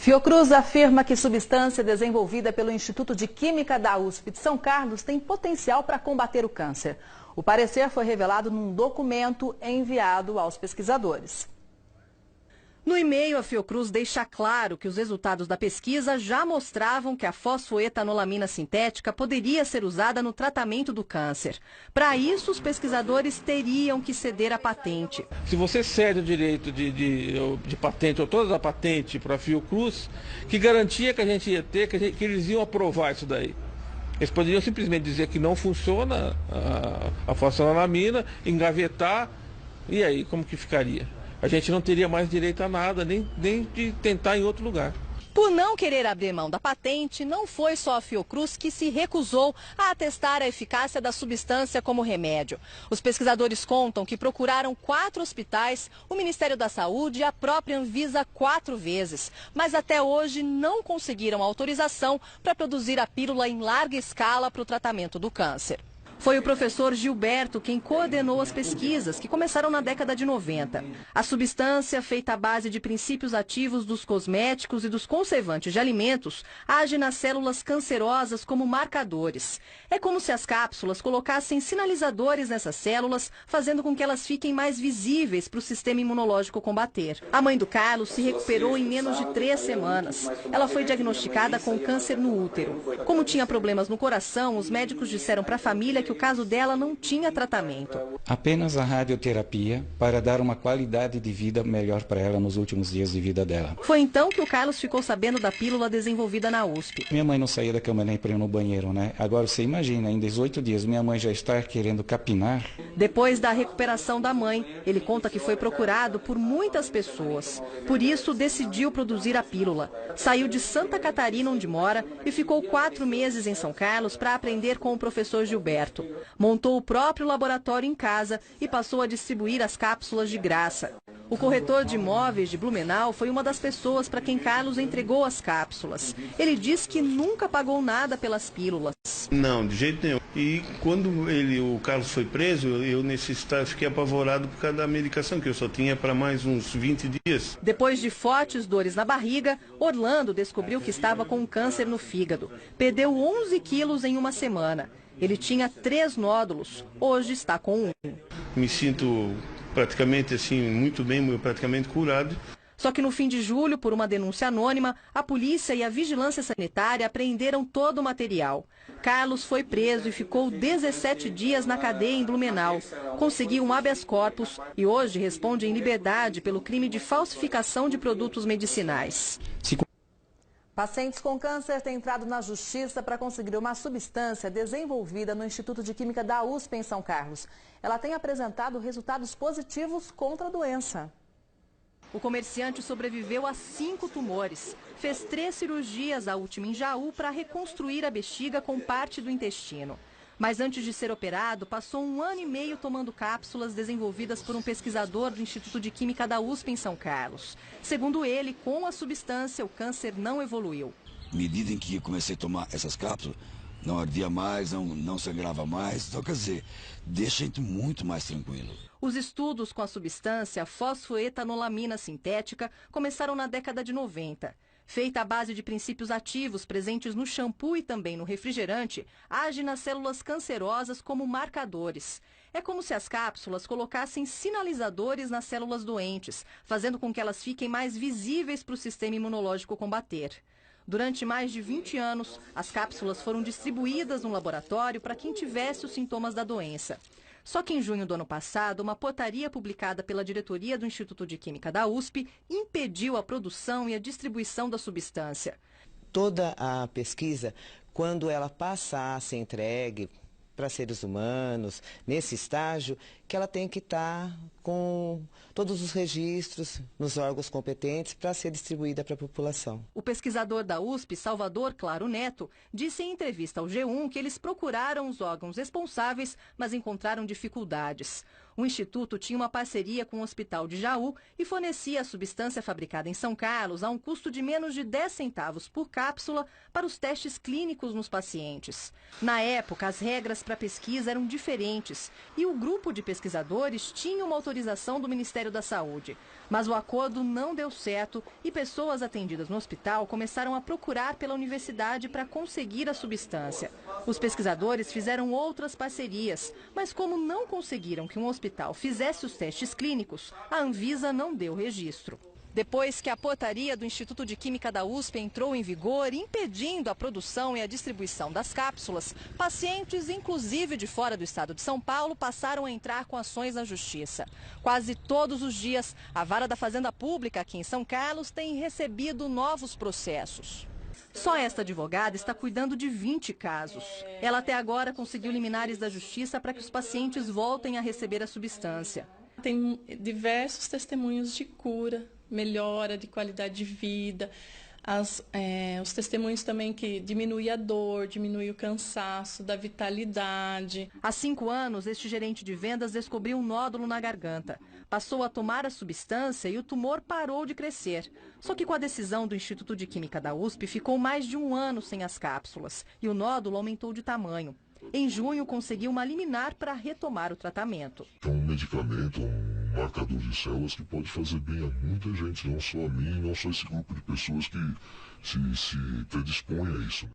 Fiocruz afirma que substância desenvolvida pelo Instituto de Química da USP de São Carlos tem potencial para combater o câncer. O parecer foi revelado num documento enviado aos pesquisadores. No e-mail, a Fiocruz deixa claro que os resultados da pesquisa já mostravam que a fosfoetanolamina sintética poderia ser usada no tratamento do câncer. Para isso, os pesquisadores teriam que ceder a patente. Se você cede o direito de patente, ou toda a patente para a Fiocruz, que garantia que a gente ia ter, que eles iam aprovar isso daí? Eles poderiam simplesmente dizer que não funciona a fosfoetanolamina, engavetar, e aí como que ficaria? A gente não teria mais direito a nada, nem de tentar em outro lugar. Por não querer abrir mão da patente, não foi só a Fiocruz que se recusou a atestar a eficácia da substância como remédio. Os pesquisadores contam que procuraram 4 hospitais, o Ministério da Saúde e a própria Anvisa 4 vezes, mas até hoje não conseguiram autorização para produzir a pílula em larga escala para o tratamento do câncer. Foi o professor Gilberto quem coordenou as pesquisas, que começaram na década de 90. A substância, feita à base de princípios ativos dos cosméticos e dos conservantes de alimentos, age nas células cancerosas como marcadores. É como se as cápsulas colocassem sinalizadores nessas células, fazendo com que elas fiquem mais visíveis para o sistema imunológico combater. A mãe do Carlos se recuperou em menos de 3 semanas. Ela foi diagnosticada com câncer no útero. Como tinha problemas no coração, os médicos disseram para a família que o caso dela não tinha tratamento. Apenas a radioterapia para dar uma qualidade de vida melhor para ela nos últimos dias de vida dela. Foi então que o Carlos ficou sabendo da pílula desenvolvida na USP. Minha mãe não saía da cama nem para ir no banheiro, né? Agora você imagina, em 18 dias, minha mãe já está querendo capinar. Depois da recuperação da mãe, ele conta que foi procurado por muitas pessoas. Por isso, decidiu produzir a pílula. Saiu de Santa Catarina, onde mora, e ficou 4 meses em São Carlos para aprender com o professor Gilberto. Montou o próprio laboratório em casa e passou a distribuir as cápsulas de graça. O corretor de imóveis de Blumenau foi uma das pessoas para quem Carlos entregou as cápsulas. Ele diz que nunca pagou nada pelas pílulas. Não, de jeito nenhum. E quando o Carlos foi preso, eu fiquei apavorado por causa da medicação, que eu só tinha para mais uns 20 dias. Depois de fortes dores na barriga, Orlando descobriu que estava com um câncer no fígado. Perdeu 11 quilos em uma semana. Ele tinha 3 nódulos, hoje está com 1. Me sinto praticamente assim, muito bem, praticamente curado. Só que no fim de julho, por uma denúncia anônima, a polícia e a vigilância sanitária apreenderam todo o material. Carlos foi preso e ficou 17 dias na cadeia em Blumenau. Conseguiu um habeas corpus e hoje responde em liberdade pelo crime de falsificação de produtos medicinais. Pacientes com câncer têm entrado na justiça para conseguir uma substância desenvolvida no Instituto de Química da USP em São Carlos. Ela tem apresentado resultados positivos contra a doença. O comerciante sobreviveu a 5 tumores. Fez 3 cirurgias, a última em Jaú, para reconstruir a bexiga com parte do intestino. Mas antes de ser operado, passou 1 ano e meio tomando cápsulas desenvolvidas por um pesquisador do Instituto de Química da USP em São Carlos. Segundo ele, com a substância, o câncer não evoluiu. À medida em que eu comecei a tomar essas cápsulas, não ardia mais, não sangrava mais, então quer dizer, deixa a gente muito mais tranquilo. Os estudos com a substância fosfoetanolamina sintética começaram na década de 90. Feita à base de princípios ativos presentes no shampoo e também no refrigerante, age nas células cancerosas como marcadores. É como se as cápsulas colocassem sinalizadores nas células doentes, fazendo com que elas fiquem mais visíveis para o sistema imunológico combater. Durante mais de 20 anos, as cápsulas foram distribuídas no laboratório para quem tivesse os sintomas da doença. Só que em junho do ano passado, uma portaria publicada pela diretoria do Instituto de Química da USP impediu a produção e a distribuição da substância. Toda a pesquisa, quando ela passar a ser entregue para seres humanos, nesse estágio, que ela tem que estar com todos os registros nos órgãos competentes para ser distribuída para a população. O pesquisador da USP, Salvador Claro Neto, disse em entrevista ao G1 que eles procuraram os órgãos responsáveis, mas encontraram dificuldades. O Instituto tinha uma parceria com o Hospital de Jaú e fornecia a substância fabricada em São Carlos a um custo de menos de 10 centavos por cápsula para os testes clínicos nos pacientes. Na época, as regras para a pesquisa eram diferentes e o grupo de pesquisadores pesquisadores tinha uma autorização do Ministério da Saúde. Mas o acordo não deu certo e pessoas atendidas no hospital começaram a procurar pela universidade para conseguir a substância. Os pesquisadores fizeram outras parcerias, mas como não conseguiram que um hospital fizesse os testes clínicos, a Anvisa não deu registro. Depois que a portaria do Instituto de Química da USP entrou em vigor, impedindo a produção e a distribuição das cápsulas, pacientes, inclusive de fora do estado de São Paulo, passaram a entrar com ações na justiça. Quase todos os dias, a Vara da Fazenda Pública aqui em São Carlos tem recebido novos processos. Só esta advogada está cuidando de 20 casos. Ela até agora conseguiu liminares da justiça para que os pacientes voltem a receber a substância. Tem diversos testemunhos de cura, melhora de qualidade de vida, os testemunhos também que diminui a dor, diminui o cansaço, da vitalidade. Há 5 anos, este gerente de vendas descobriu um nódulo na garganta. Passou a tomar a substância e o tumor parou de crescer. Só que com a decisão do Instituto de Química da USP, ficou mais de 1 ano sem as cápsulas e o nódulo aumentou de tamanho. Em junho, conseguiu uma liminar para retomar o tratamento. É um medicamento, um marcador de células que pode fazer bem a muita gente, não só a mim, não só esse grupo de pessoas que se predispõem a isso.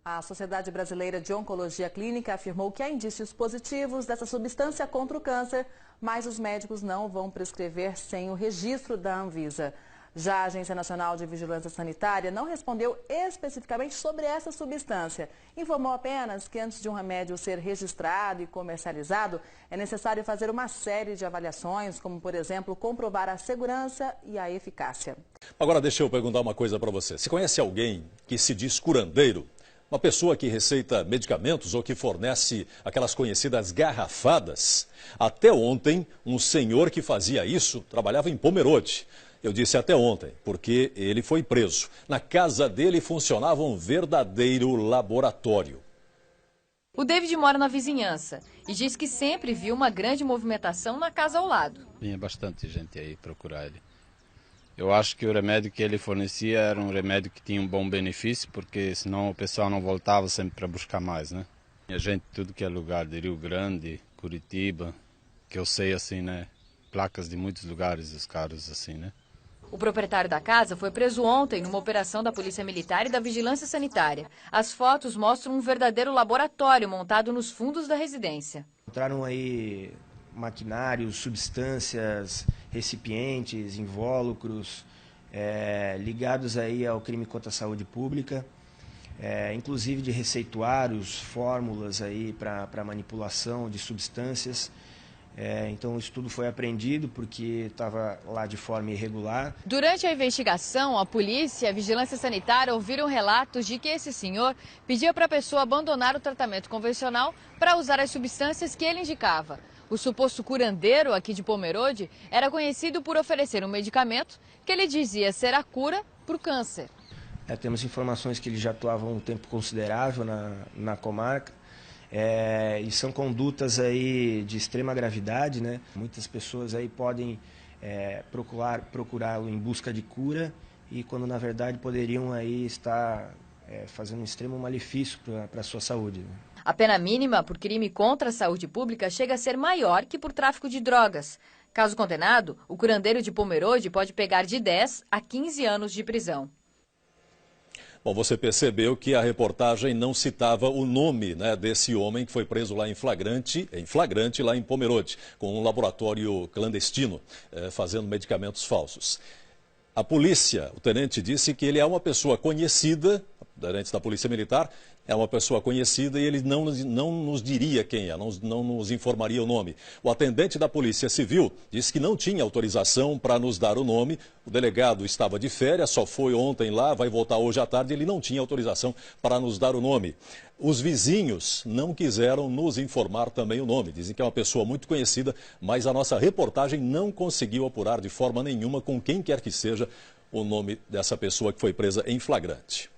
A Sociedade Brasileira de Oncologia Clínica afirmou que há indícios positivos dessa substância contra o câncer, mas os médicos não vão prescrever sem o registro da Anvisa. Já a Agência Nacional de Vigilância Sanitária não respondeu especificamente sobre essa substância. Informou apenas que antes de um remédio ser registrado e comercializado, é necessário fazer uma série de avaliações, como, por exemplo, comprovar a segurança e a eficácia. Agora deixa eu perguntar uma coisa para você. Você conhece alguém que se diz curandeiro? Uma pessoa que receita medicamentos ou que fornece aquelas conhecidas garrafadas? Até ontem, um senhor que fazia isso trabalhava em Pomerode. Eu disse até ontem, porque ele foi preso. Na casa dele funcionava um verdadeiro laboratório. O David mora na vizinhança e diz que sempre viu uma grande movimentação na casa ao lado. Vinha bastante gente aí procurar ele. Eu acho que o remédio que ele fornecia era um remédio que tinha um bom benefício, porque senão o pessoal não voltava sempre para buscar mais, né? E a gente, tudo que é lugar de Rio Grande, Curitiba, que eu sei assim, né? Placas de muitos lugares, os carros assim, né? O proprietário da casa foi preso ontem numa operação da Polícia Militar e da Vigilância Sanitária. As fotos mostram um verdadeiro laboratório montado nos fundos da residência. Encontraram aí maquinários, substâncias, recipientes, invólucros, ligados aí ao crime contra a saúde pública, inclusive de receituários, fórmulas aí para manipulação de substâncias. Então isso tudo foi apreendido porque estava lá de forma irregular. Durante a investigação, a polícia e a vigilância sanitária ouviram relatos de que esse senhor pedia para a pessoa abandonar o tratamento convencional para usar as substâncias que ele indicava. O suposto curandeiro aqui de Pomerode era conhecido por oferecer um medicamento que ele dizia ser a cura para o câncer. Temos informações que ele já atuava um tempo considerável na comarca. E são condutas aí de extrema gravidade, né? Muitas pessoas aí podem procurá-lo em busca de cura e quando na verdade poderiam aí estar fazendo um extremo malefício para a sua saúde. A pena mínima por crime contra a saúde pública chega a ser maior que por tráfico de drogas. Caso condenado, o curandeiro de Pomerode pode pegar de 10 a 15 anos de prisão. Bom, você percebeu que a reportagem não citava o nome, né, desse homem que foi preso lá em flagrante lá em Pomerode, com um laboratório clandestino, fazendo medicamentos falsos. A polícia, o tenente disse que ele é uma pessoa conhecida, o tenente da Polícia Militar, é uma pessoa conhecida e ele não nos diria quem é, não nos informaria o nome. O atendente da Polícia Civil disse que não tinha autorização para nos dar o nome. O delegado estava de férias, só foi ontem lá, vai voltar hoje à tarde, ele não tinha autorização para nos dar o nome. Os vizinhos não quiseram nos informar também o nome. Dizem que é uma pessoa muito conhecida, mas a nossa reportagem não conseguiu apurar de forma nenhuma com quem quer que seja o nome dessa pessoa que foi presa em flagrante.